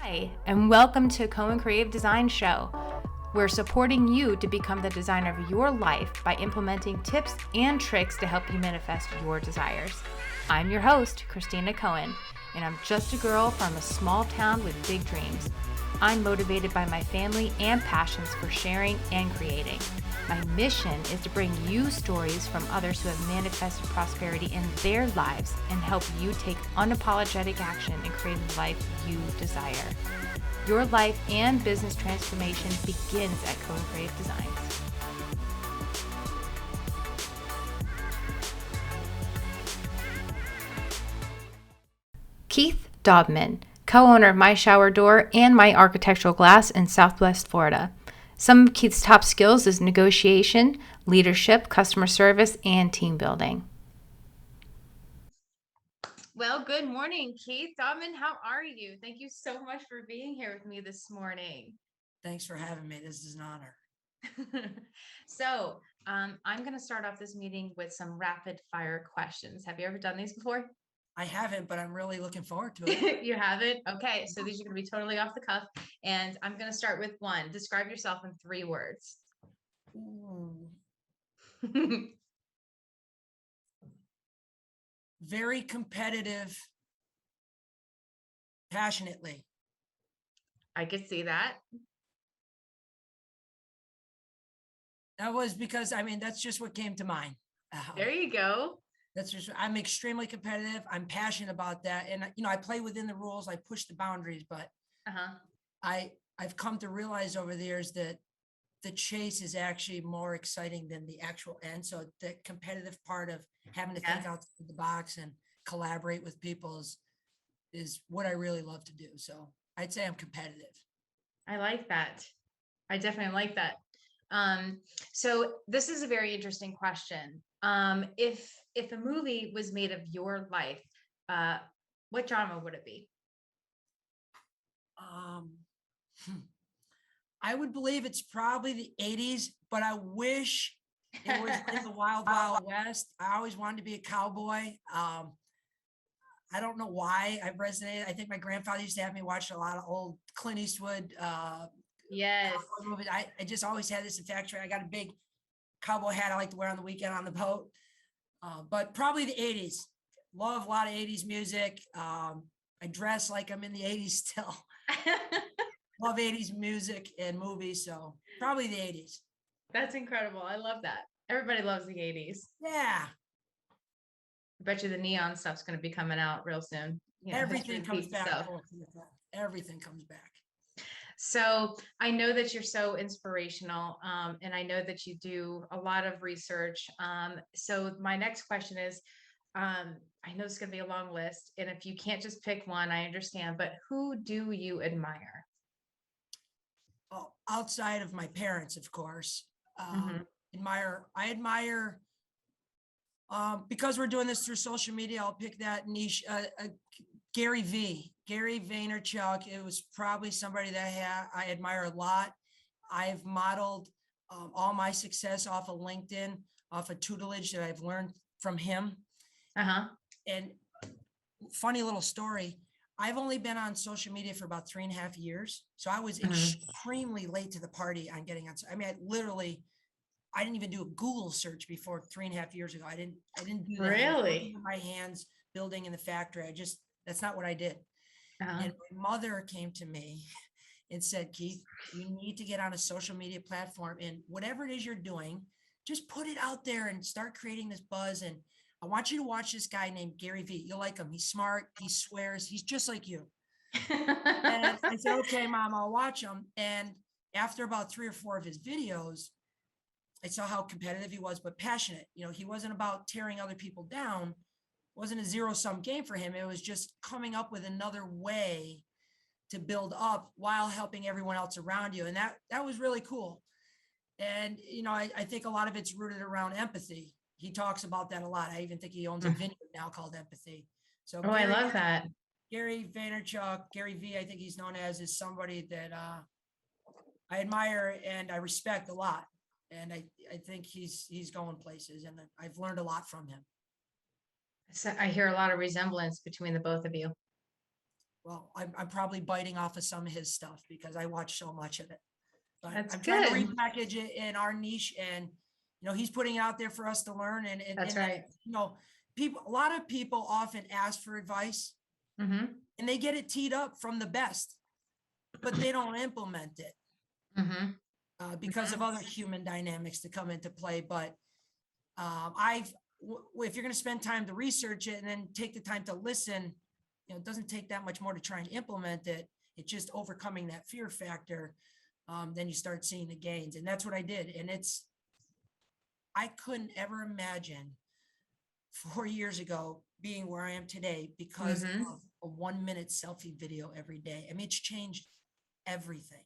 Hi, and welcome to Cohen Creative Design Show. We're supporting you to become the designer of your life by implementing tips and tricks to help you manifest your desires. I'm your host, Christina Cohen, and I'm just a girl from a small town with big dreams. I'm motivated by my family and passions for sharing and creating. My mission is to bring you stories from others who have manifested prosperity in their lives and help you take unapologetic action in creating the life you desire. Your life and business transformation begins at Cohen Creative Designs. Keith Daubmann, co-owner of My Shower Door and My Architectural Glass in Southwest Florida. Some of Keith's top skills is negotiation, leadership, customer service, and team building. Well, good morning, Keith Daubmann. How are you? Thank you so much for being here with me this morning. Thanks for having me. This is an honor. So I'm going to start off this meeting with some rapid fire questions. Have you ever done these before? I haven't, but I'm really looking forward to it. You haven't? Okay, so these are going to be totally off the cuff. And I'm going to start with one. Describe yourself in 3 words. Ooh. Very competitive, passionately. I could see that. That was because, that's just what came to mind. There you go. I'm extremely competitive. I'm passionate about that. And, I play within the rules. I push the boundaries, but I've come to realize over the years that the chase is actually more exciting than the actual end. So the competitive part of having to think outside the box and collaborate with people is what I really love to do. So I'd say I'm competitive. I like that. I definitely like that. So this is a very interesting question. If a movie was made of your life, what genre would it be? I would believe it's probably the 80s, but I wish it was in the wild, wild west. I always wanted to be a cowboy. I don't know why I resonated. I think my grandfather used to have me watch a lot of old Clint Eastwood Yes. movies. I just always had this infatuation. I got a big cowboy hat I like to wear on the weekend on the boat. But probably the 80s. Love a lot of 80s music. I dress like I'm in the 80s still. Love 80s music and movies. So probably the 80s. That's incredible. I love that. Everybody loves the 80s. Yeah. I bet you the neon stuff's going to be coming out real soon. Everything comes back. Everything comes back. So I know that you're so inspirational, and I know that you do a lot of research. So my next question is, I know it's going to be a long list, and if you can't just pick one, I understand, but who do you admire? Oh, outside of my parents, of course. Mhm. I admire because we're doing this through social media, I'll pick that niche. Gary Vaynerchuk. It was probably somebody that I admire a lot. I've modeled all my success off of LinkedIn, off of tutelage that I've learned from him. And funny little story. I've only been on social media for about 3.5 years. So I was extremely late to the party on getting on. I didn't even do a Google search before 3.5 years ago. I didn't do that. Really? With my hands building in the factory. That's not what I did. And my mother came to me and said, Keith, you need to get on a social media platform, and whatever it is you're doing, just put it out there and start creating this buzz. And I want you to watch this guy named Gary V. You'll like him. He's smart. He swears. He's just like you. And I said, okay, Mom, I'll watch him. And after about 3 or 4 of his videos, I saw how competitive he was, but passionate. He wasn't about tearing other people down. It wasn't a zero-sum game for him. It was just coming up with another way to build up while helping everyone else around you. And that was really cool. And, I think a lot of it's rooted around empathy. He talks about that a lot. I even think he owns a vineyard now called Empathy. So I love that. Gary Vaynerchuk, Gary V, I think he's known as, is somebody that I admire and I respect a lot. And I think he's going places, and I've learned a lot from him. So I hear a lot of resemblance between the both of you. well, I'm probably biting off of some of his stuff because I watch so much of it. But That's I'm trying to good. repackage it in our niche, and he's putting it out there for us to learn. And That's right. a lot of people often ask for advice, Mm-hmm. and they get it teed up from the best, but they don't implement it Mm-hmm. because of other human dynamics that come into play. But if you're going to spend time to research it and then take the time to listen, it doesn't take that much more to try and implement it. It's just overcoming that fear factor. Then you start seeing the gains. And that's what I did. And I couldn't ever imagine 4 years ago being where I am today because of a 1-minute selfie video every day. I mean, it's changed everything.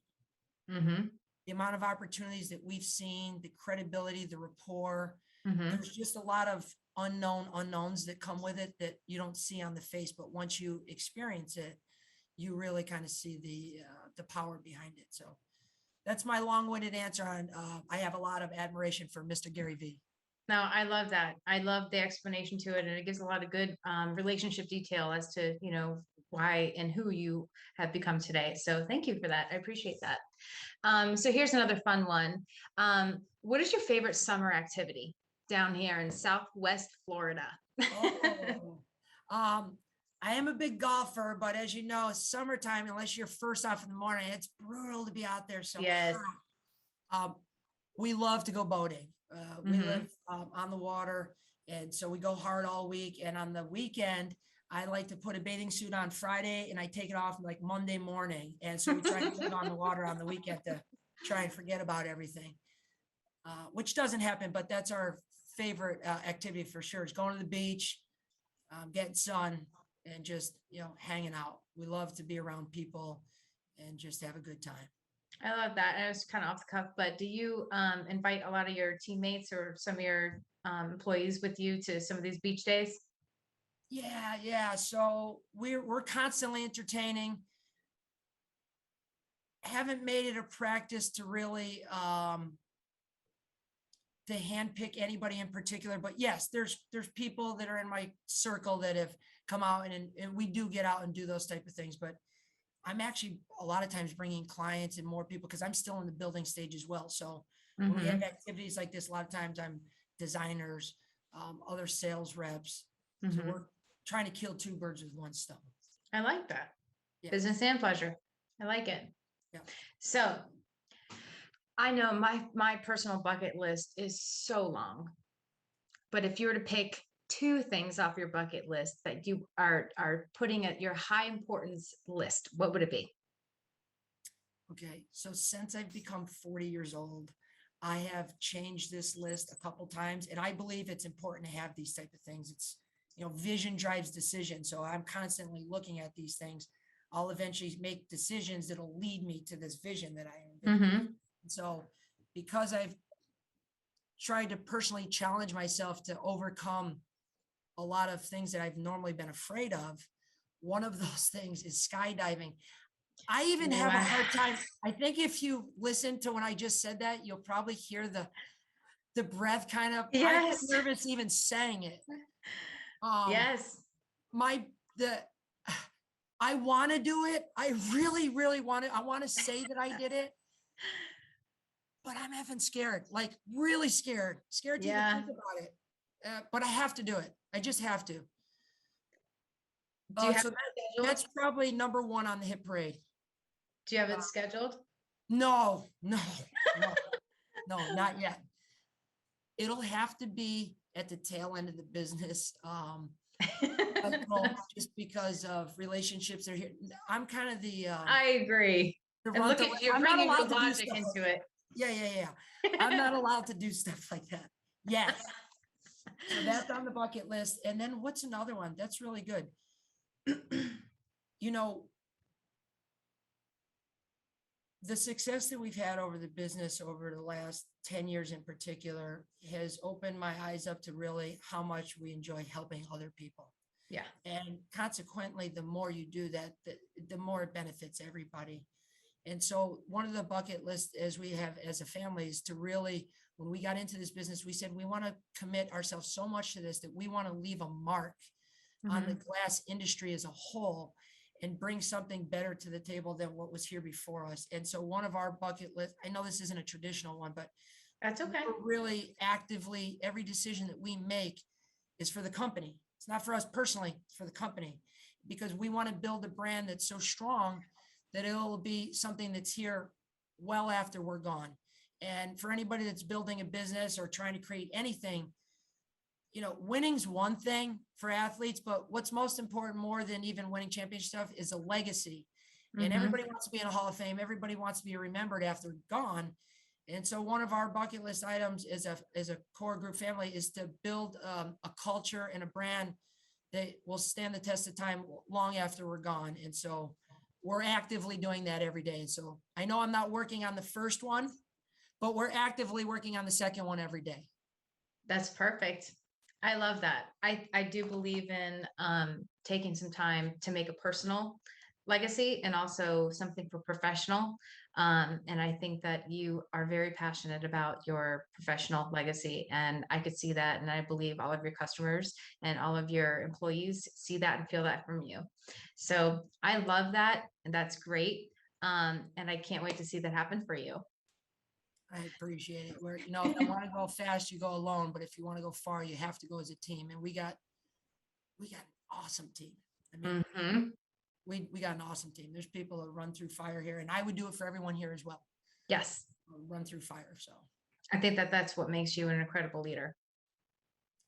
Mm-hmm. The amount of opportunities that we've seen, the credibility, the rapport. Mm-hmm. There's just a lot of unknowns that come with it that you don't see on the face, but once you experience it, you really kind of see the power behind it. So that's my long-winded answer on, I have a lot of admiration for Mr. Gary V. No, I love that. I love the explanation to it, and it gives a lot of good relationship detail as to, why and who you have become today. So thank you for that. I appreciate that. So here's another fun one. What is your favorite summer activity down here in Southwest Florida? I am a big golfer, but as you know, summertime, unless you're first off in the morning, it's brutal to be out there. So Yes. We love to go boating. We Mhm. live on the water, and so we go hard all week. And on the weekend, I like to put a bathing suit on Friday, and I take it off like Monday morning. And so we try to get on the water on the weekend to try and forget about everything, which doesn't happen, but that's our favorite activity for sure, is going to the beach, getting sun, and just, hanging out. We love to be around people and just have a good time. I love that. And it's kind of off the cuff, but do you invite a lot of your teammates or some of your employees with you to some of these beach days? Yeah. So we're constantly entertaining. Haven't made it a practice to really to handpick anybody in particular, but yes, there's people that are in my circle that have come out, and we do get out and do those type of things. But I'm actually a lot of times bringing clients and more people because I'm still in the building stage as well. So when we have activities like this, a lot of times I'm designers, other sales reps. So we're trying to kill two birds with one stone. I like that. Yeah. Business and pleasure. I like it. Yeah. So I know my personal bucket list is so long, but if you were to pick two things off your bucket list that you are putting at your high importance list, what would it be? Okay, so since I've become 40 years old, I have changed this list a couple times, and I believe it's important to have these type of things. It's, vision drives decision. So I'm constantly looking at these things. I'll eventually make decisions that'll lead me to this vision that I am. So because I've tried to personally challenge myself to overcome a lot of things that I've normally been afraid of, one of those things is skydiving. I even have a hard time. I think if you listen to when I just said that, you'll probably hear the breath kind of. Yes. I'm nervous even saying it. Yes. I want to do it. I really, really want to. I want to say that I did it, but I'm effing scared. Like really scared to even think about it. But I have to do it. I just have to. Do you have so that's probably number one on the hit parade. Do you have it scheduled? No, not yet. It'll have to be at the tail end of the business. Just because of relationships that are here. I'm kind of the. I agree. And look at you're bringing the logic into it. Yeah. I'm not allowed to do stuff like that. Yes. So that's on the bucket list. And then what's another one? That's really good. The success that we've had over the business over the last 10 years in particular has opened my eyes up to really how much we enjoy helping other people. Yeah. And consequently, the more you do that, the more it benefits everybody. And so one of the bucket lists as we have as a family is to really, when we got into this business, we said we want to commit ourselves so much to this that we want to leave a mark on the glass industry as a whole. and bring something better to the table than what was here before us. And so one of our bucket list, I know this isn't a traditional one, but That's okay. we're really actively, every decision that we make is for the company. It's not for us personally, it's for the company, because we want to build a brand that's so strong that it'll be something that's here well after we're gone. And for anybody that's building a business or trying to create anything, winning's one thing for athletes, but what's most important, more than even winning championship stuff, is a legacy. And everybody wants to be in a Hall of Fame. Everybody wants to be remembered after gone. And so one of our bucket list items as a core group family is to build a culture and a brand that will stand the test of time long after we're gone. And so we're actively doing that every day. And so I know I'm not working on the first one, but we're actively working on the second one every day. That's perfect. I love that. I do believe in taking some time to make a personal legacy and also something for professional. And I think that you are very passionate about your professional legacy. And I could see that. And I believe all of your customers and all of your employees see that and feel that from you. So I love that. And that's great. And I can't wait to see that happen for you. I appreciate it. If you want to go fast, you go alone. But if you want to go far, you have to go as a team. And we got an awesome team. I mean, we got an awesome team. There's people that run through fire here, and I would do it for everyone here as well. Yes. Run through fire. So I think that that's what makes you an incredible leader.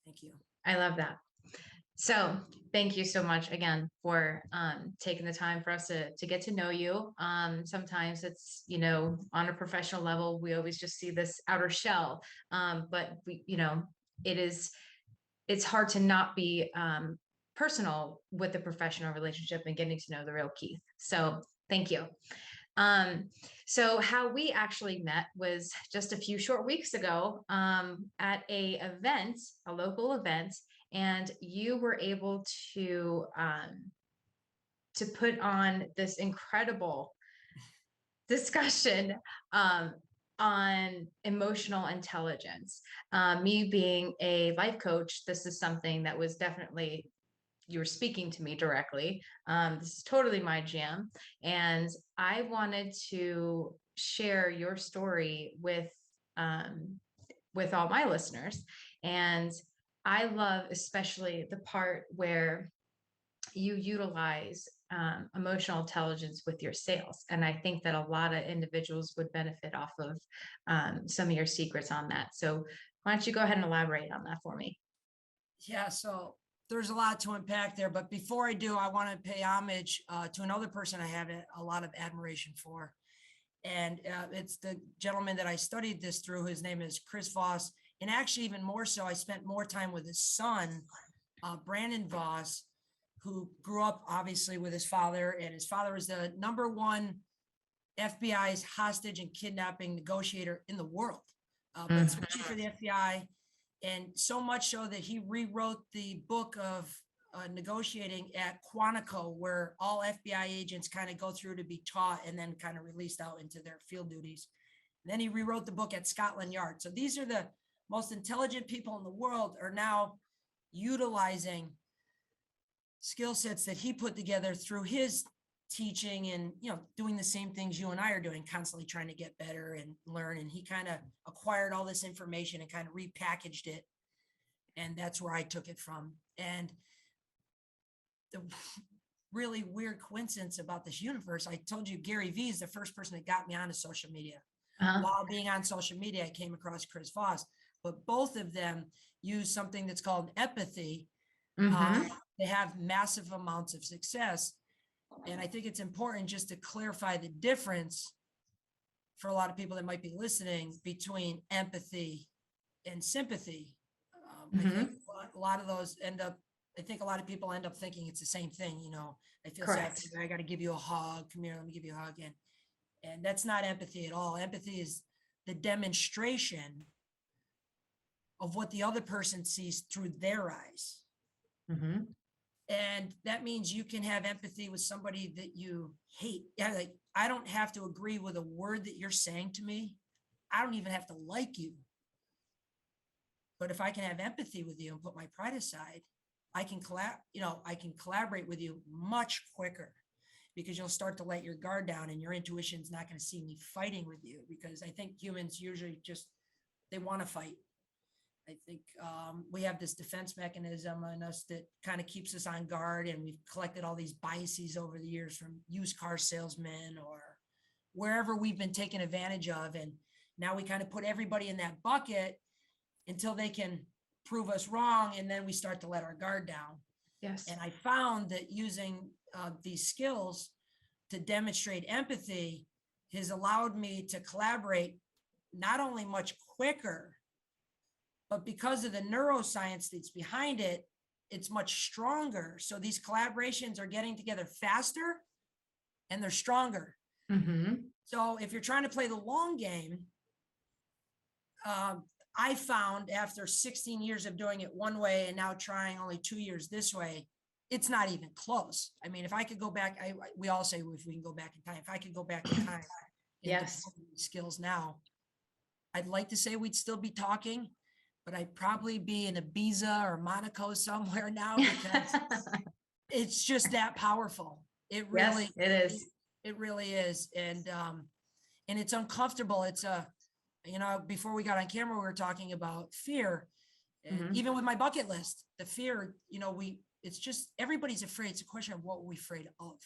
Thank you. I love that. So thank you so much again for taking the time for us to get to know you. Sometimes it's, on a professional level, we always just see this outer shell. But it's hard to not be personal with the professional relationship and getting to know the real Keith. So thank you. So how we actually met was just a few short weeks ago at a local event, and you were able to put on this incredible discussion on emotional intelligence. Me being a life coach, this is something that was definitely, you were speaking to me directly. This is totally my jam. And I wanted to share your story with all my listeners. And I love especially the part where you utilize emotional intelligence with your sales. And I think that a lot of individuals would benefit off of some of your secrets on that. So why don't you go ahead and elaborate on that for me? Yeah, so there's a lot to unpack there. But before I do, I want to pay homage to another person I have a lot of admiration for. And it's the gentleman that I studied this through. His name is Chris Voss. And actually, even more so, I spent more time with his son, Brandon Voss, who grew up obviously with his father. And his father was the #1 FBI's hostage and kidnapping negotiator in the world, but especially for the FBI. And so much so that he rewrote the book of negotiating at Quantico, where all FBI agents kind of go through to be taught and then kind of released out into their field duties. And then he rewrote the book at Scotland Yard. So these are the most intelligent people in the world are now utilizing skill sets that he put together through his teaching and, doing the same things you and I are doing, constantly trying to get better and learn. And he kind of acquired all this information and kind of repackaged it. And that's where I took it from. And the really weird coincidence about this universe, I told you Gary Vee is the first person that got me onto social media. While being on social media, I came across Chris Voss, but both of them use something that's called empathy. They have massive amounts of success. And I think it's important just to clarify the difference for a lot of people that might be listening between empathy and sympathy. I think a lot of those I think a lot of people end up thinking it's the same thing. I feel sad, I got to give you a hug. Come here, let me give you a hug. And that's not empathy at all. Empathy is the demonstration of what the other person sees through their eyes. And that means you can have empathy with somebody that you hate. Yeah, like I don't have to agree with a word that you're saying to me. I don't even have to like you. But if I can have empathy with you and put my pride aside, I can I can collaborate with you much quicker. because you'll start to let your guard down and your intuition's not going to see me fighting with you, because I think humans usually just, they want to fight. I think we have this defense mechanism in us that kind of keeps us on guard, and we've collected all these biases over the years from used car salesmen or wherever we've been taken advantage of. And now we kind of put everybody in that bucket until they can prove us wrong. And then we start to let our guard down. Yes. And I found that using these skills to demonstrate empathy has allowed me to collaborate not only much quicker, but because of the neuroscience that's behind it, it's much stronger. So these collaborations are getting together faster and they're stronger. Mm-hmm. So if you're trying to play the long game, I found after 16 years of doing it one way and now trying only 2 years this way, it's not even close. I mean, if I could go back, we all say if we can go back in time, if I could go back in time and Yes. deploy these skills now, I'd like to say we'd still be talking, but I'd probably be in Ibiza or Monaco somewhere now, because it's just that powerful. It really, Yes, it is. It really is. And it's uncomfortable. It's before we got on camera, we were talking about fear. And Mhm. even with my bucket list, the fear, it's just, everybody's afraid. It's a question of what we're afraid of.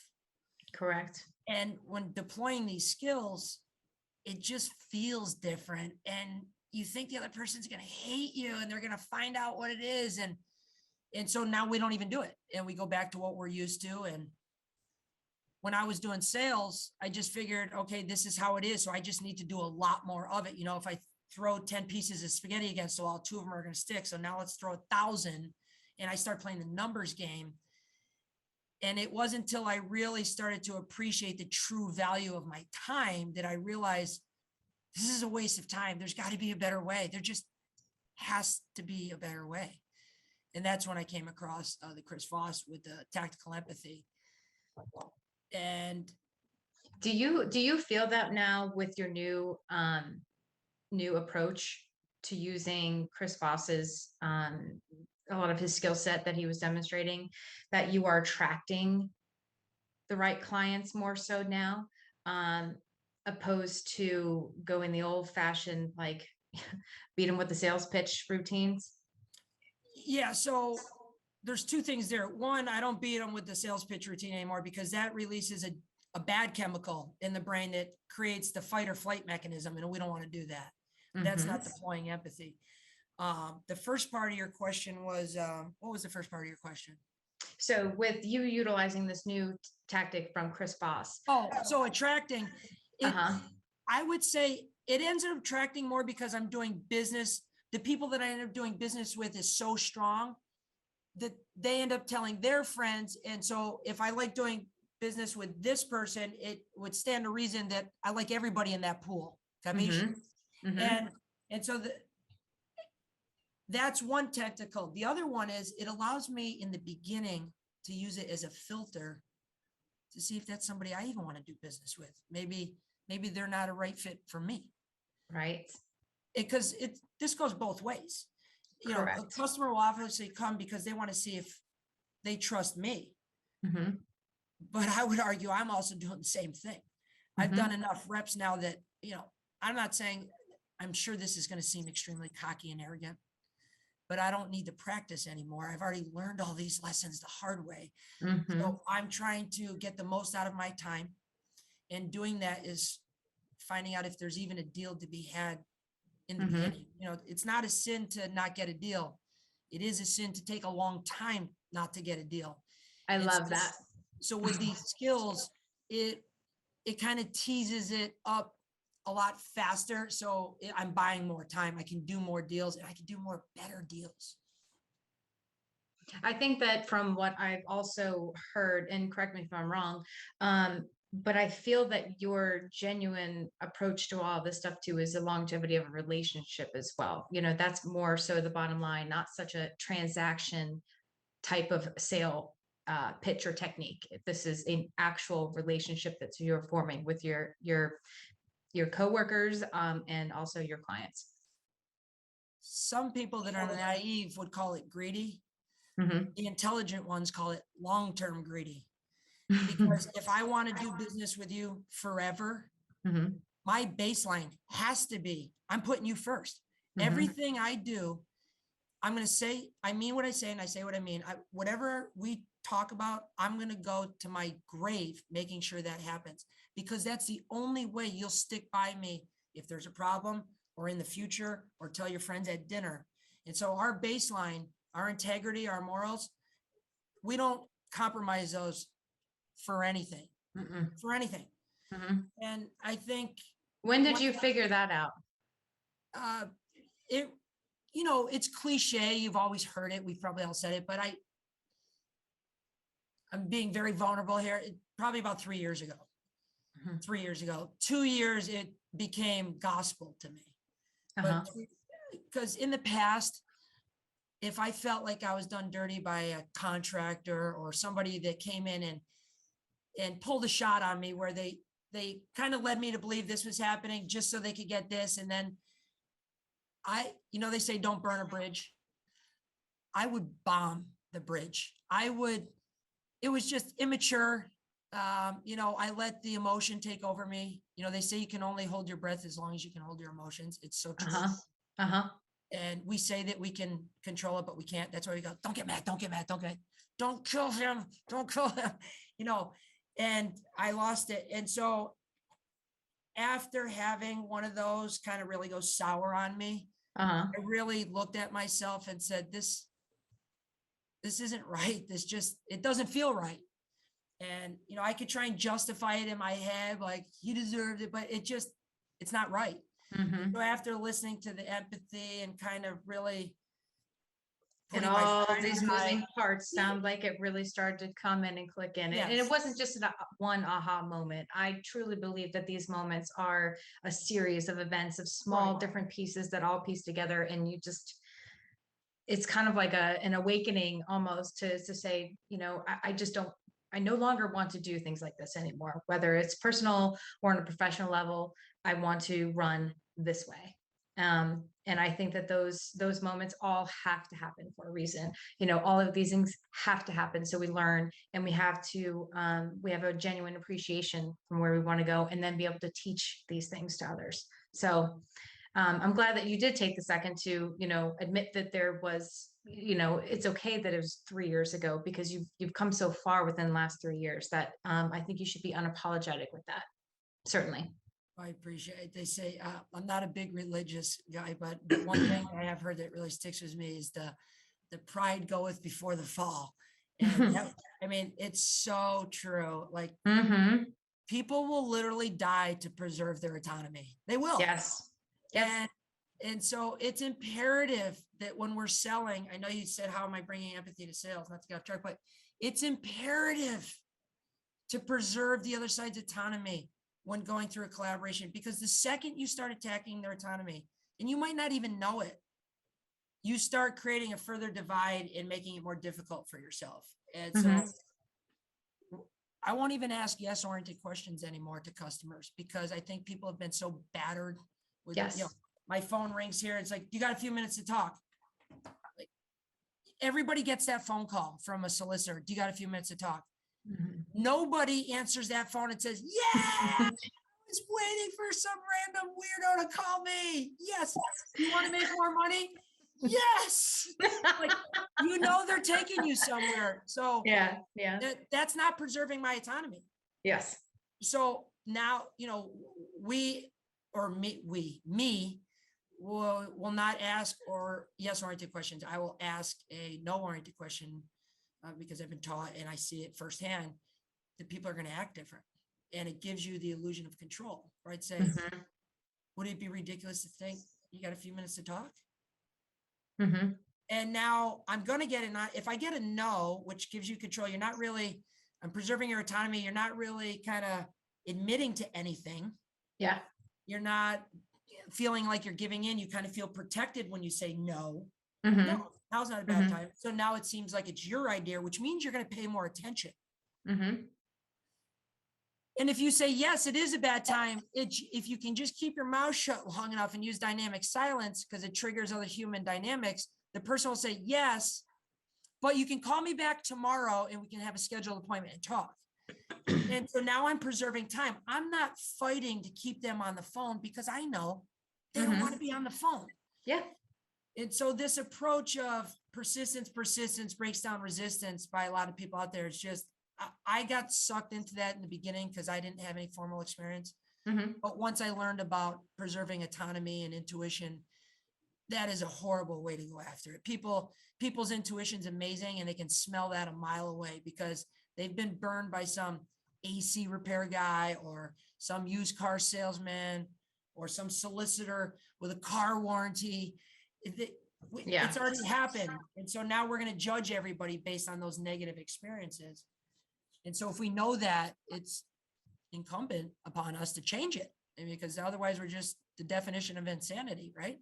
Correct. And when deploying these skills, it just feels different. And you think the other person's going to hate you and they're going to find out what it is. And so now we don't even do it. And we go back to what we're used to. And when I was doing sales, I just figured, okay, this is how it is. So I just need to do a lot more of it. If I throw 10 pieces of spaghetti against the wall, 2 of them are going to stick. So now let's throw 1,000. And I start playing the numbers game. And it wasn't until I really started to appreciate the true value of my time that I realized this is a waste of time. There's got to be a better way. There just has to be a better way. And that's when I came across the Chris Voss with the tactical empathy. And Do you feel that now with your new approach to using Chris Voss's a lot of his skill set that he was demonstrating, that you are attracting the right clients more so now, opposed to going the old fashioned, like beat them with the sales pitch routines? yeah, so there's 2 things there. One, I don't beat them with the sales pitch routine anymore, because that releases a bad chemical in the brain that creates the fight or flight mechanism. And we don't want to do that. That's not deploying empathy. The first part of your question was, what was the first part of your question? So with you utilizing this new tactic from Chris Voss. Oh, so attracting it, I would say it ends up attracting more because I'm doing business. The people that I end up doing business with is so strong that they end up telling their friends. And so if I like doing business with this person, it would stand to reason that I like everybody in that pool. And so that's one tactical. The other one is it allows me in the beginning to use it as a filter to see if that's somebody I even want to do business with. Maybe they're not a right fit for me. Right. Because this goes both ways. Correct. A customer will obviously come because they want to see if they trust me. But I would argue I'm also doing the same thing. I've done enough reps now that, I'm not saying, I'm sure this is going to seem extremely cocky and arrogant, but I don't need to practice anymore. I've already learned all these lessons the hard way. So I'm trying to get the most out of my time. And doing that is finding out if there's even a deal to be had in the beginning. It's not a sin to not get a deal. It is a sin to take a long time not to get a deal. I love that. So with these skills, it kind of teases it up a lot faster. So I'm buying more time. I can do more deals and I can do more better deals. I think that from what I've also heard, and correct me if I'm wrong, but I feel that your genuine approach to all this stuff too is the longevity of a relationship as well. That's more so the bottom line, not such a transaction type of sale pitch or technique. This is an actual relationship that you're forming with your coworkers and also your clients. Some people that are naive would call it greedy. The intelligent ones call it long-term greedy. Because if I want to do business with you forever, my baseline has to be, I'm putting you first. Everything I do, I'm going to say, I mean what I say, and I say what I mean. Whatever we talk about, I'm going to go to my grave, making sure that happens, because that's the only way you'll stick by me if there's a problem, or in the future, or tell your friends at dinner. And so our baseline, our integrity, our morals, we don't compromise those for anything, for anything. And I think, when did you figure that out? It's cliche. You've always heard it. We've probably all said it, but I'm being very vulnerable here. Probably about 3 years ago. 3 years ago, 2 years, it became gospel to me. But because in the past, if I felt like I was done dirty by a contractor or somebody that came in and pulled a shot on me, where they kind of led me to believe this was happening just so they could get this. And then they say, don't burn a bridge. I would bomb the bridge. It was just immature. I let the emotion take over me. They say you can only hold your breath as long as you can hold your emotions. It's so true. And we say that we can control it, but we can't. That's why we go, don't get mad, don't get mad, don't get mad. Don't kill him, don't kill him, and I lost it. And so after having one of those kind of really go sour on me, I really looked at myself and said, this isn't right. It doesn't feel right. And, I could try and justify it in my head, like he deserved it, but it's not right. So after listening to the empathy and kind of really, and all these moving parts sound like it really started to come in and click in. Yes. And it wasn't just one aha moment. I truly believe that these moments are a series of events, of small different pieces that all piece together. And it's kind of like an awakening almost to say, I no longer want to do things like this anymore, whether it's personal or on a professional level. I want to run this way. And I think that those moments all have to happen for a reason. All of these things have to happen. So we learn, and we have a genuine appreciation from where we want to go, and then be able to teach these things to others. So I'm glad that you did take the second to, admit that there was, it's okay that it was 3 years ago, because you've come so far within the last 3 years that I think you should be unapologetic with that. Certainly. I appreciate it. They say, I'm not a big religious guy, but one thing I have heard that really sticks with me is the pride goeth before the fall. And it's so true. Like people will literally die to preserve their autonomy. They will. Yes. And so it's imperative that when we're selling, I know you said, how am I bringing empathy to sales? Not to get off track, but it's imperative to preserve the other side's autonomy when going through a collaboration, because the second you start attacking their autonomy, and you might not even know it, you start creating a further divide and making it more difficult for yourself. And so I won't even ask yes-oriented questions anymore to customers, because I think people have been so battered with, my phone rings here. It's like, you got a few minutes to talk. Like, everybody gets that phone call from a solicitor. Do you got a few minutes to talk? Nobody answers that phone and says, yeah, I was waiting for some random weirdo to call me. Yes. You want to make more money? Yes. Like, they're taking you somewhere. So that's not preserving my autonomy. Yes. So now, we will not ask or yes-oriented questions. I will ask a no-oriented question, because I've been taught and I see it firsthand that people are going to act different, and it gives you the illusion of control, right? Say, would it be ridiculous to think you got a few minutes to talk? And now I'm going to get if I get a no, which gives you control, I'm preserving your autonomy. You're not really kind of admitting to anything. Yeah. You're not feeling like you're giving in. You kind of feel protected when you say no. No, now's not a bad time. So now it seems like it's your idea, which means you're going to pay more attention. And if you say, yes, it is a bad time, if you can just keep your mouth shut long enough and use dynamic silence, because it triggers other human dynamics, the person will say, yes, but you can call me back tomorrow and we can have a scheduled appointment and talk. And so now I'm preserving time. I'm not fighting to keep them on the phone because I know they don't want to be on the phone. Yeah. And so this approach of persistence breaks down resistance by a lot of people out there. It's just, I got sucked into that in the beginning because I didn't have any formal experience. But once I learned about preserving autonomy and intuition, that is a horrible way to go after it. People's intuition's amazing, and they can smell that a mile away because they've been burned by some AC repair guy or some used car salesman or some solicitor with a car warranty. It's already happened. And so now we're going to judge everybody based on those negative experiences. And so if we know that, it's incumbent upon us to change it, because otherwise we're just the definition of insanity, right?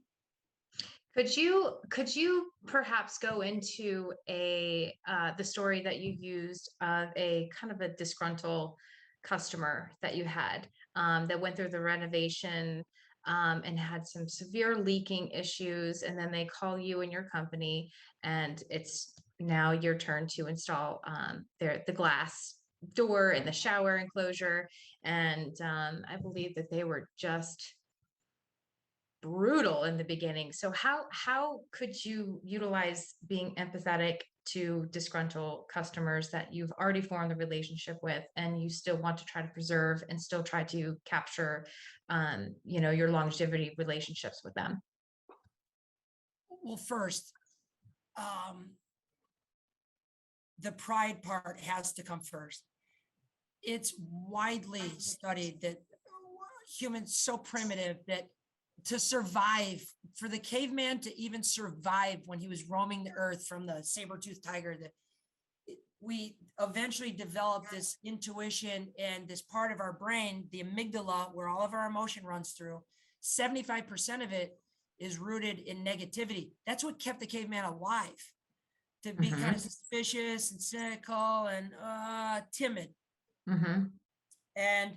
Could you perhaps go into the story that you used of a kind of a disgruntled customer that you had that went through the renovation and had some severe leaking issues, and then they call you and your company, and it's now your turn to install the glass door in the shower enclosure, and I believe that they were just brutal in the beginning. So how could you utilize being empathetic to disgruntled customers that you've already formed the relationship with, and you still want to try to preserve and still try to capture, your longevity relationships with them? Well, first, the pride part has to come first. It's widely studied that humans so primitive that to survive, for the caveman to even survive when he was roaming the earth from the saber-toothed tiger, that we eventually developed this intuition and this part of our brain, the amygdala, where all of our emotion runs through. 75% of it is rooted in negativity. That's what kept the caveman alive, to be kind of suspicious and cynical and timid. And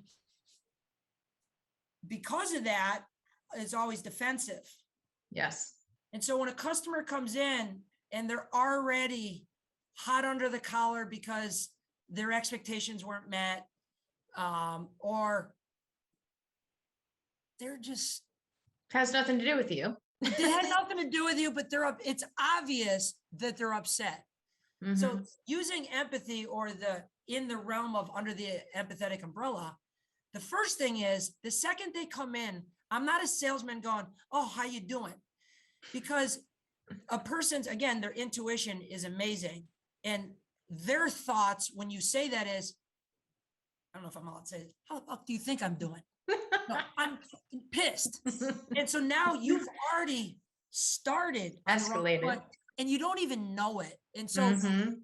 because of that, it's always defensive. Yes. And so when a customer comes in and they're already hot under the collar because their expectations weren't met, or they're just has nothing to do with you. It had nothing to do with you, but it's obvious that they're upset. So using empathy, or in the realm of under the empathetic umbrella, the first thing is, the second they come in, I'm not a salesman going, "Oh, how you doing?" Because a person's, again, their intuition is amazing. And their thoughts, when you say that, is, I don't know if I'm allowed to say it, "How the fuck do you think I'm doing?" No, I'm pissed. And so now you've already started escalated, and you don't even know it. And so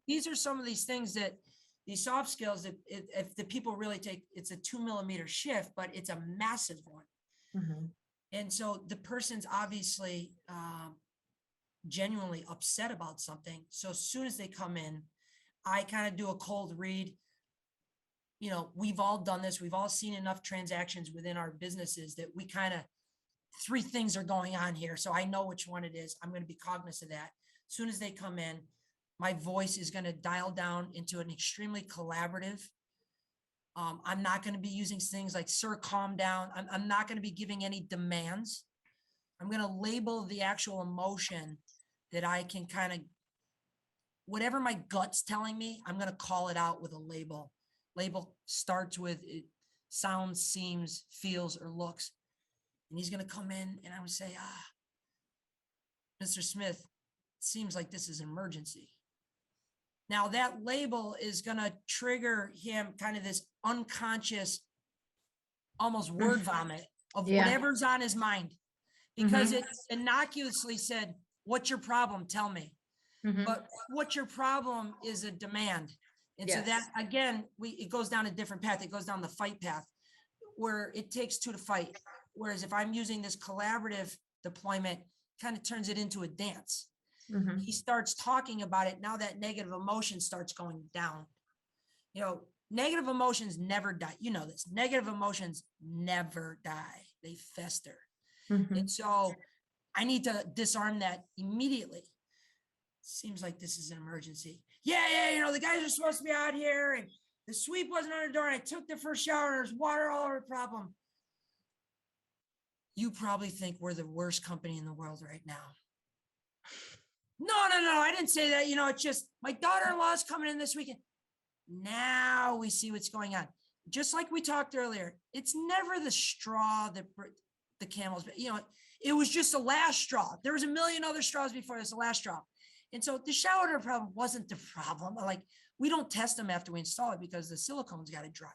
these are some of these things, that these soft skills, that if the people really take, it's a 2 millimeter shift, but it's a massive one. And so the person's obviously genuinely upset about something. So as soon as they come in, I kind of do a cold read. We've all done this. We've all seen enough transactions within our businesses that we kind of, 3 things are going on here. So I know which one it is. I'm going to be cognizant of that. As soon as they come in, my voice is going to dial down into an extremely collaborative. I'm not going to be using things like, "Sir, calm down." I'm not going to be giving any demands. I'm going to label the actual emotion that I can kind of, whatever my gut's telling me, I'm going to call it out with a label. Label starts with it sounds, seems, feels, or looks. And he's going to come in and I would say, "Mr. Smith, it seems like this is an emergency." Now that label is going to trigger him kind of this unconscious, almost word vomit of whatever's on his mind, because it innocuously said, "What's your problem? Tell me." But what's your problem is a demand. And so that, again, it goes down a different path. It goes down the fight path, where it takes 2 to fight. Whereas if I'm using this collaborative deployment, kind of turns it into a dance. He starts talking about it. Now that negative emotion starts going down. Negative emotions never die. You know this. Negative emotions never die. They fester. And so I need to disarm that immediately. Seems like this is an emergency. Yeah, the guys are supposed to be out here, and the sweep wasn't on the door and I took the first shower and there's water all over the problem. You probably think we're the worst company in the world right now. No, I didn't say that. It's just my daughter-in-law is coming in this weekend. Now we see what's going on. Just like we talked earlier, it's never the straw that the camels, it was just the last straw. There was a million other straws before this, the last straw. And so the shower door problem wasn't the problem. Like, we don't test them after we install it because the silicone's got to dry.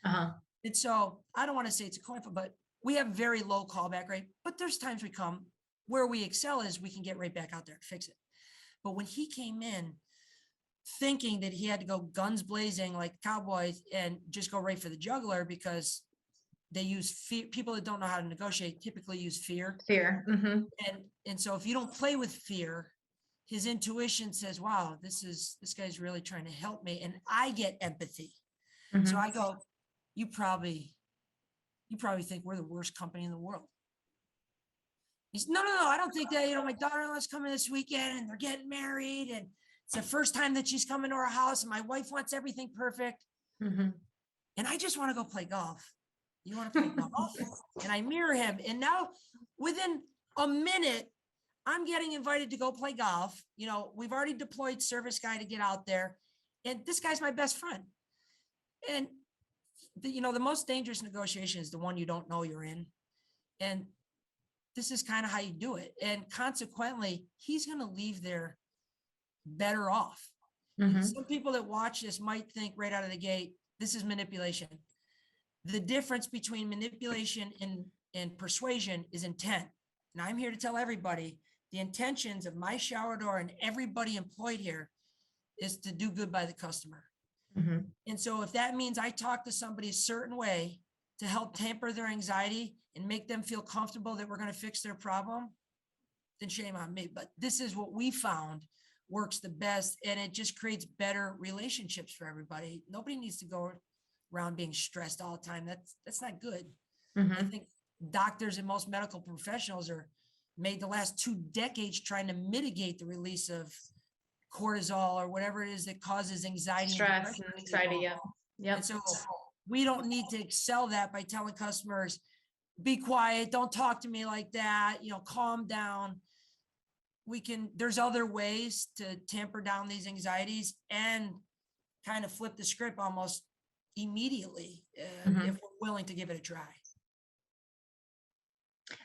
Uh-huh. And so I don't want to say it's a coin flip, but we have very low callback rate. But there's times we come where we excel is we can get right back out there and fix it. But when he came in thinking that he had to go guns blazing like cowboys and just go right for the jugular because they use fear, people that don't know how to negotiate typically use fear. Mm-hmm. And so if you don't play with fear, his intuition says, wow, this guy's really trying to help me. And I get empathy. Mm-hmm. So I go, you probably think we're the worst company in the world. He's no, I don't think that. My daughter-in-law's coming this weekend and they're getting married and it's the first time that she's coming to our house and my wife wants everything perfect. Mm-hmm. And I just want to go play golf. You want to play golf? And I mirror him. And now within a minute, I'm getting invited to go play golf. We've already deployed service guy to get out there. And this guy's my best friend. And the most dangerous negotiation is the one you don't know you're in. And this is kind of how you do it. And consequently, he's going to leave there better off. Mm-hmm. Some people that watch this might think right out of the gate, this is manipulation. The difference between manipulation and persuasion is intent. And I'm here to tell everybody the intentions of my shower door and everybody employed here is to do good by the customer. Mm-hmm. And so if that means I talk to somebody a certain way to help tamper their anxiety and make them feel comfortable that we're going to fix their problem, then shame on me. But this is what we found works the best. And it just creates better relationships for everybody. Nobody needs to go around being stressed all the time. That's not good. Mm-hmm. I think doctors and most medical professionals are made the last 2 decades trying to mitigate the release of cortisol or whatever it is that causes anxiety, stress and anxiety. Yeah. Yep. And so we don't need to excel that by telling customers, be quiet, don't talk to me like that, calm down. There's other ways to tamper down these anxieties and kind of flip the script almost immediately if we're willing to give it a try.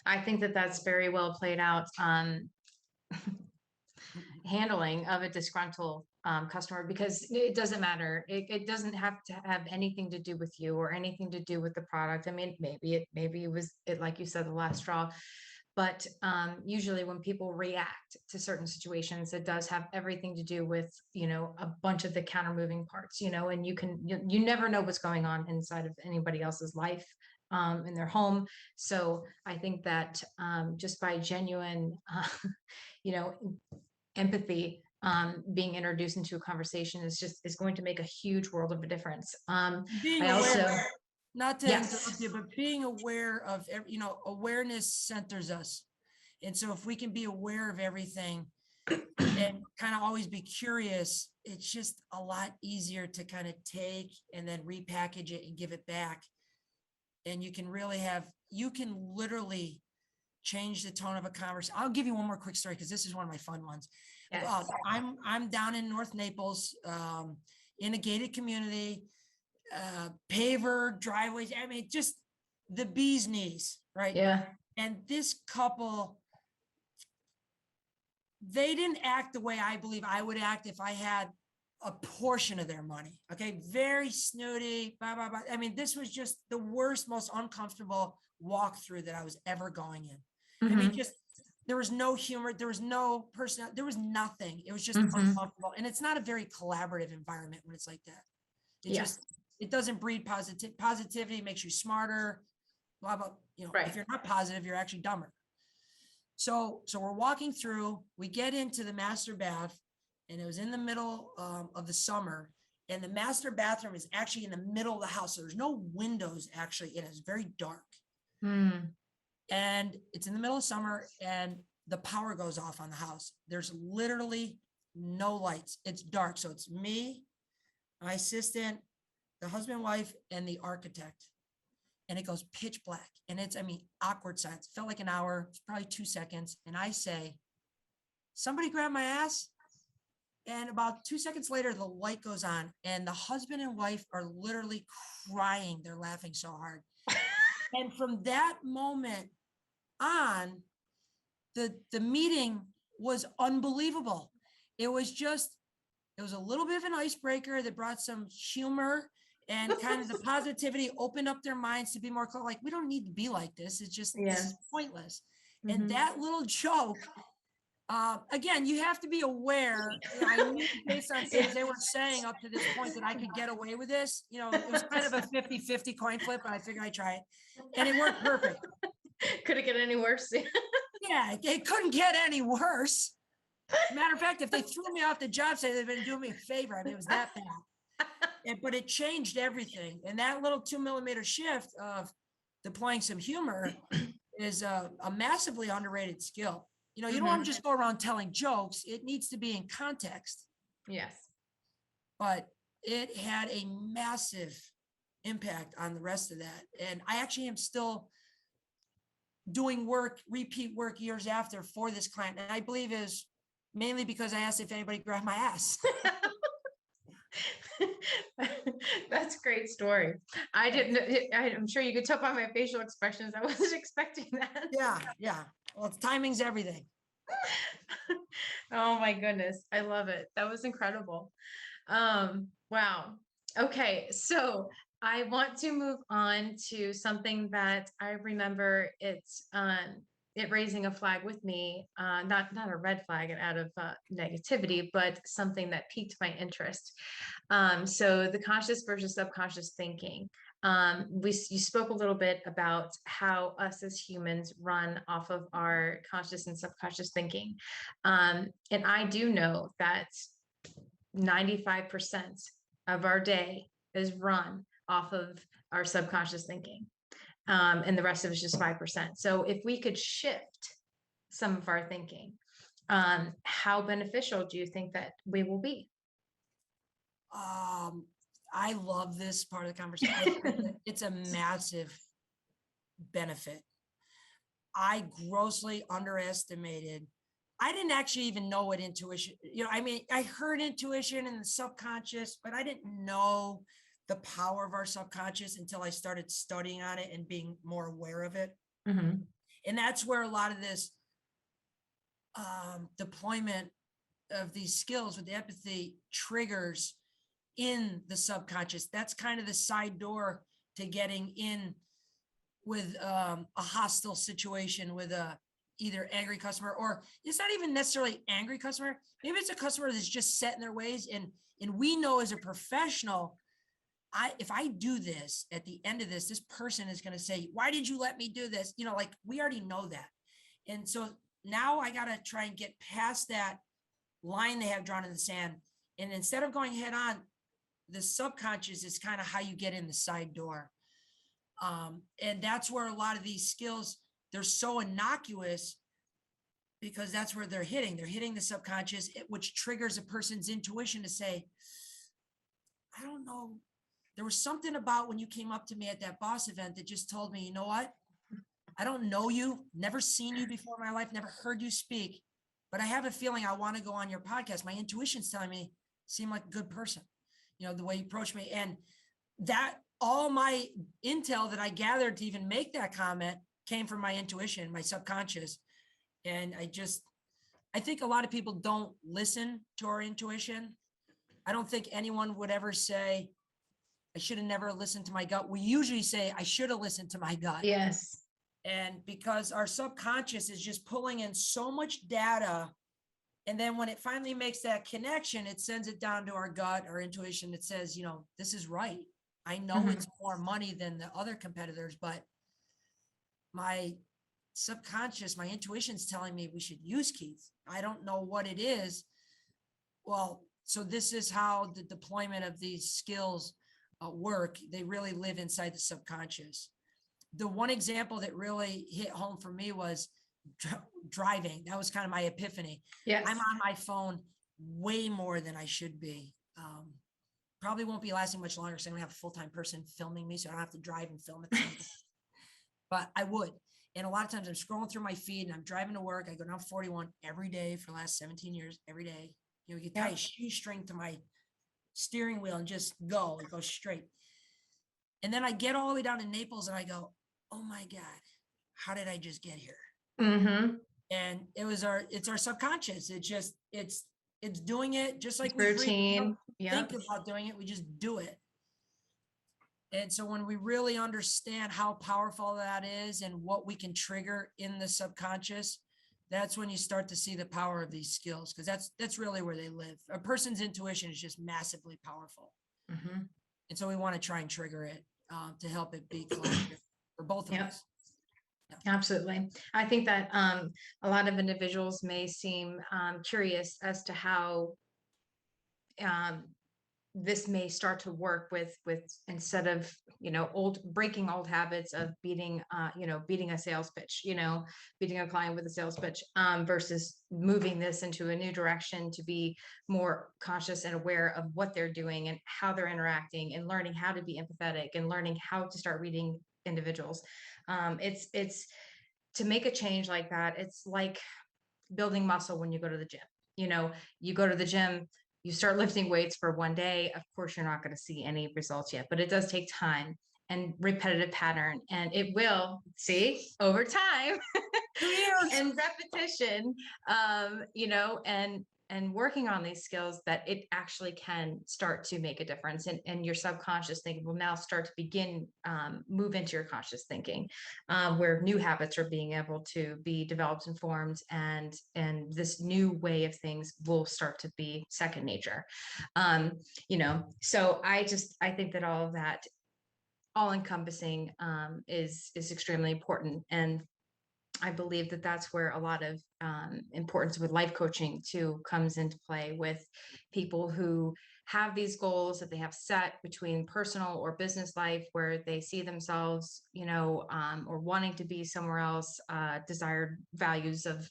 I think that's very well played out. Handling of a disgruntled customer, because it doesn't matter. It doesn't have to have anything to do with you or anything to do with the product. I mean, maybe it was like you said, the last straw. But usually when people react to certain situations, it does have everything to do with, a bunch of the counter moving parts, and you never know what's going on inside of anybody else's life in their home. So I think that just by genuine, empathy, being introduced into a conversation is going to make a huge world of a difference. Being aware, not to interrupt you, but being aware of, awareness centers us. And so if we can be aware of everything and kind of always be curious, it's just a lot easier to kind of take and then repackage it and give it back. And you can literally change the tone of a conversation. I'll give you one more quick story because this is one of my fun ones. Yes. I'm down in North Naples in a gated community, paver, driveways. I mean, just the bee's knees, right? Yeah. And this couple, they didn't act the way I believe I would act if I had a portion of their money. Okay. Very snooty, blah, blah, blah. I mean, this was just the worst, most uncomfortable walkthrough that I was ever going in. I mean, there was no humor. There was no personality. There was nothing. It was just uncomfortable. And it's not a very collaborative environment when it's like that. It doesn't breed positivity, makes you smarter, blah, blah. Right. If you're not positive, you're actually dumber. So we're walking through, we get into the master bath, and it was in the middle of the summer. And the master bathroom is actually in the middle of the house. So there's no windows actually in it. It's very dark. And it's in the middle of summer and the power goes off on the house. There's literally no lights. It's dark. So it's me, my assistant, the husband, wife, and the architect. And it goes pitch black. And it's, awkward silence. Felt like an hour, it's probably 2 seconds. And I say, somebody grab my ass. And about 2 seconds later, the light goes on and the husband and wife are literally crying. They're laughing so hard. And from that moment on, the meeting was unbelievable. It was a little bit of an icebreaker that brought some humor and kind of the positivity, opened up their minds to be more like, we don't need to be like this. It's just, this is pointless. Mm-hmm. And that little joke, again, you have to be aware. I knew based on things they were saying up to this point that I could get away with this. It was kind of a 50-50 coin flip, but I figured I'd try it. And it worked perfect. Could it get any worse? Yeah, it couldn't get any worse. Matter of fact, if they threw me off the job site, they've been doing me a favor. It was that bad. But it changed everything. And that little 2 millimeter shift of deploying some humor is a massively underrated skill. You don't want to just go around telling jokes. It needs to be in context. Yes. But it had a massive impact on the rest of that. And I actually am still doing repeat work years after for this client. And I believe is mainly because I asked if anybody grabbed my ass. That's a great story. I'm sure you could tell by my facial expressions. I wasn't expecting that. Yeah. Well, timing's everything. Oh my goodness. I love it. That was incredible. Wow. Okay. So I want to move on to something that I remember it raising a flag with me, not a red flag out of negativity, but something that piqued my interest. So the conscious versus subconscious thinking. You spoke a little bit about how us as humans run off of our conscious and subconscious thinking. And I do know that 95% of our day is run off of our subconscious thinking. And the rest of it is just 5%. So if we could shift some of our thinking, how beneficial do you think that we will be? I love this part of the conversation. It's a massive benefit. I grossly underestimated. I didn't actually even know what intuition, I heard intuition and the subconscious, but I didn't know the power of our subconscious until I started studying on it and being more aware of it. Mm-hmm. And that's where a lot of this deployment of these skills with the empathy triggers in the subconscious. That's kind of the side door to getting in with a hostile situation with a either angry customer, or it's not even necessarily angry customer. Maybe it's a customer that's just set in their ways. And we know as a professional, if I do this at the end of this person is going to say, why did you let me do this? We already know that. And so now I got to try and get past that line they have drawn in the sand. And instead of going head on, the subconscious is kind of how you get in the side door. And that's where a lot of these skills, they're so innocuous because that's where they're hitting the subconscious, which triggers a person's intuition to say, I don't know. There was something about when you came up to me at that boss event that just told me, you know what? I don't know you, never seen you before in my life, never heard you speak, but I have a feeling I want to go on your podcast. My intuition's telling me, seem like a good person, the way you approach me. And that all my intel that I gathered to even make that comment came from my intuition, my subconscious. And I think a lot of people don't listen to our intuition. I don't think anyone would ever say, I should have never listened to my gut. We usually say, I should have listened to my gut. Yes. And because our subconscious is just pulling in so much data. And then when it finally makes that connection, it sends it down to our gut, our intuition that says, this is right. I know it's more money than the other competitors, but my subconscious, my intuition's telling me we should use Keith. I don't know what it is. Well, so this is how the deployment of these skills work. They really live inside the subconscious. The one example that really hit home for me was driving. That was kind of my epiphany. Yes. I'm on my phone way more than I should be. probably won't be lasting much longer because I don't have a full-time person filming me, so I don't have to drive and film it. But I would. And a lot of times I'm scrolling through my feed and I'm driving to work. I go down 41 every day for the last 17 years, every day. You know, you tie a shoestring to my steering wheel and just go. It goes straight. And then I get all the way down to Naples and I go, oh my God, how did I just get here? Mm-hmm. And it's our subconscious. It's doing it just like we routine. Think about doing it. We just do it. And so when we really understand how powerful that is and what we can trigger in the subconscious, that's when you start to see the power of these skills, because that's really where they live. A person's intuition is just massively powerful. Mm-hmm. And so we want to try and trigger it to help it be collaborative for both of us. Yeah. Absolutely. I think that a lot of individuals may seem curious as to how this may start to work with instead of, breaking old habits of beating a sales pitch, beating a client with a sales pitch, versus moving this into a new direction to be more conscious and aware of what they're doing and how they're interacting and learning how to be empathetic and learning how to start reading individuals. It's to make a change like that. It's like building muscle when you go to the gym. You go to the gym, you start lifting weights for one day. Of course, you're not going to see any results yet, but it does take time and repetitive pattern, and it will see over time and repetition, and working on these skills, that it actually can start to make a difference. And your subconscious thinking will now start to begin, move into your conscious thinking, where new habits are being able to be developed and formed, and this new way of things will start to be second nature. So I think that all of that, all encompassing, is extremely important. And I believe that that's where a lot of importance with life coaching too comes into play, with people who have these goals that they have set between personal or business life, where they see themselves, or wanting to be somewhere else, desired values of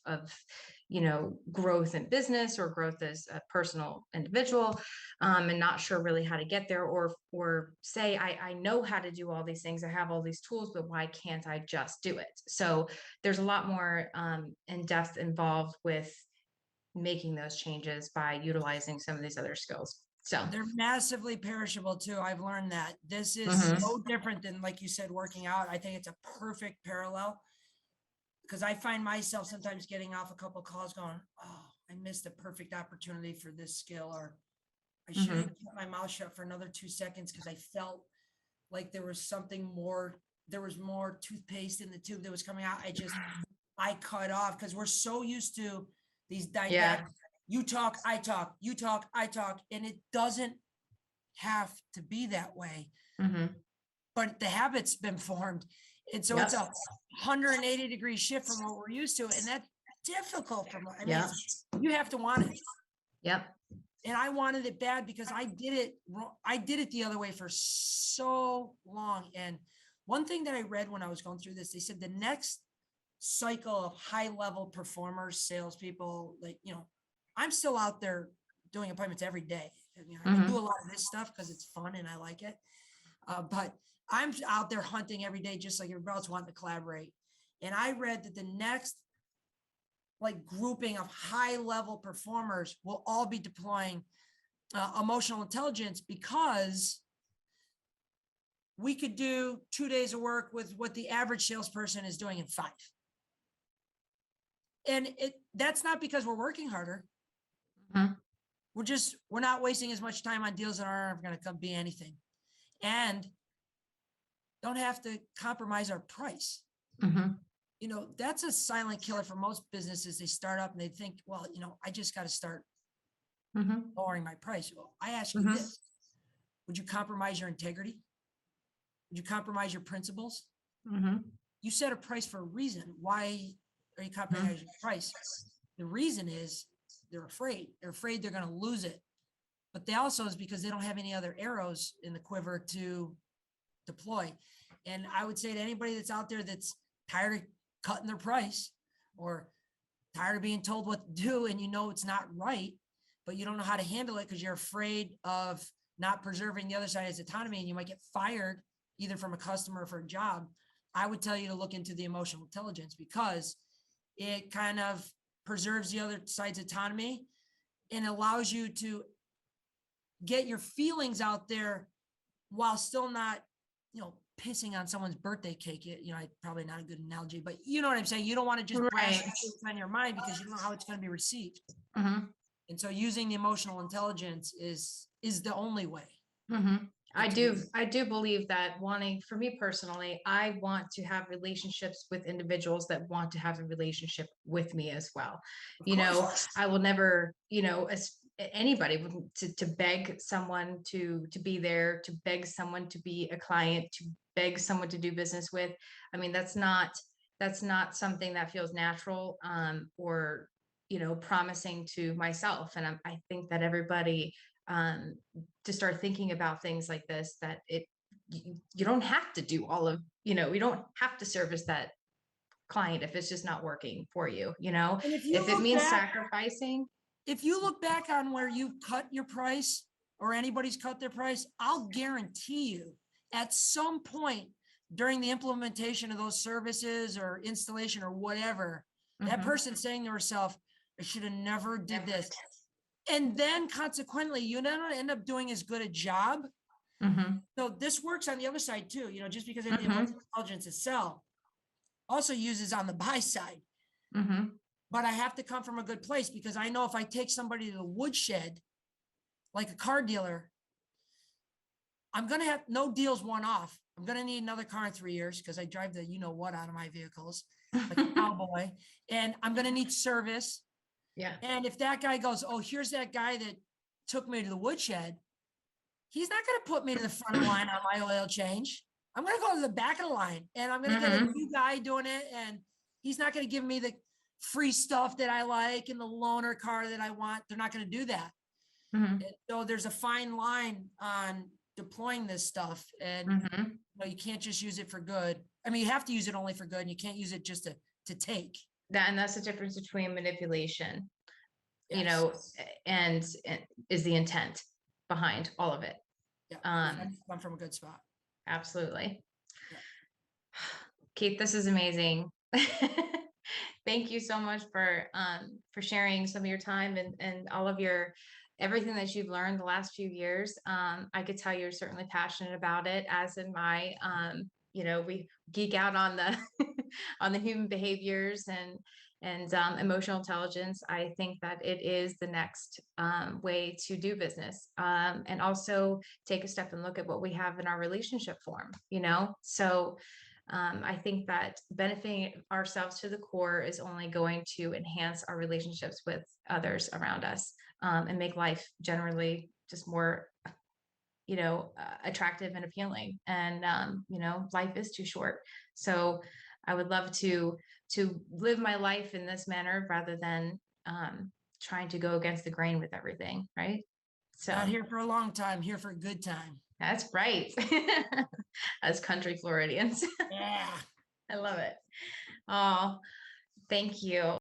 growth in business or growth as a personal individual, and not sure really how to get there, or say, I know how to do all these things, I have all these tools, but why can't I just do it? So there's a lot more in depth involved with making those changes by utilizing some of these other skills. So they're massively perishable too. I've learned that. This is so different than, like you said, working out. I think it's a perfect parallel, because I find myself sometimes getting off a couple of calls going, oh, I missed a perfect opportunity for this skill, or I should have kept my mouth shut for another 2 seconds because I felt like there was something more, there was more toothpaste in the tube that was coming out. I cut off, because we're so used to these dynamics. You talk, I talk, you talk, I talk, and it doesn't have to be that way. But the habit's been formed. And so it's a 180-degree shift from what we're used to. And that's difficult you have to want it. Yep. And I wanted it bad because I did it the other way for so long. And one thing that I read when I was going through this, they said the next cycle of high-level performers, salespeople, I'm still out there doing appointments every day. I do a lot of this stuff because it's fun and I like it. But I'm out there hunting every day, just like everybody else wanting to collaborate. And I read that the next grouping of high-level performers will all be deploying emotional intelligence, because we could do 2 days of work with what the average salesperson is doing in 5. And that's not because we're working harder. We're not wasting as much time on deals that aren't going to be anything, and don't have to compromise our price. That's a silent killer for most businesses. They start up and they think, well, I just got to start lowering my price. Well, I ask you this: would you compromise your integrity? Would you compromise your principles? You set a price for a reason. Why are you compromising your price? The reason is they're afraid. They're afraid they're going to lose it. But they also is because they don't have any other arrows in the quiver to deploy. And I would say to anybody that's out there that's tired of cutting their price, or tired of being told what to do, and it's not right, but you don't know how to handle it because you're afraid of not preserving the other side's autonomy, and you might get fired either from a customer or for a job, I would tell you to look into the emotional intelligence, because it kind of preserves the other side's autonomy and allows you to get your feelings out there while still not, pissing on someone's birthday cake. Probably not a good analogy, but you know what I'm saying? You don't want to just blast what's on your mind, because you don't know how it's going to be received. Mm-hmm. And so using the emotional intelligence is the only way. Mm-hmm. I do believe that for me personally, I want to have relationships with individuals that want to have a relationship with me as well. I will never, anybody to beg someone to be there, to beg someone to be a client, to beg someone to do business with. I mean, that's not something that feels natural, or, promising to myself. And I think that everybody, to start thinking about things like this, that you don't have to do all of, you don't have to service that client if it's just not working for you, And if it means sacrificing. If you look back on where you cut your price, or anybody's cut their price, I'll guarantee you at some point during the implementation of those services or installation or whatever, that person saying to herself, I should have never did this. And then consequently, you don't end up doing as good a job. So this works on the other side too, just because of the emotional intelligence itself also uses on the buy side. But I have to come from a good place, because I know if I take somebody to the woodshed, like a car dealer, I'm going to have no deals one off. I'm going to need another car in 3 years, because I drive the what out of my vehicles like a cowboy, and I'm going to need service. Yeah. And if that guy goes, oh, here's that guy that took me to the woodshed, he's not going to put me to the front of the line on my oil change. I'm going to go to the back of the line, and I'm going to get a new guy doing it. And he's not going to give me the free stuff that I like and the loaner car that I want. They're not going to do that. And so there's a fine line on deploying this stuff, and you can't just use it for good. I mean, you have to use it only for good, and you can't use it just to take. And that's the difference between manipulation, Yes. and is the intent behind all of it. Yeah, come from a good spot. Absolutely. Yeah. Keith, this is amazing. Thank you so much for sharing some of your time and all of everything that you've learned the last few years. I could tell you're certainly passionate about it, as in my, we geek out on the on the human behaviors and emotional intelligence. I think that it is the next way to do business, and also take a step and look at what we have in our relationship form, so I think that benefiting ourselves to the core is only going to enhance our relationships with others around us, and make life generally just more, attractive and appealing. And, life is too short. So I would love to live my life in this manner, rather than trying to go against the grain with everything. Right. So Not here for a long time, here for a good time. That's right. As country Floridians. Yeah. I love it. Oh, thank you.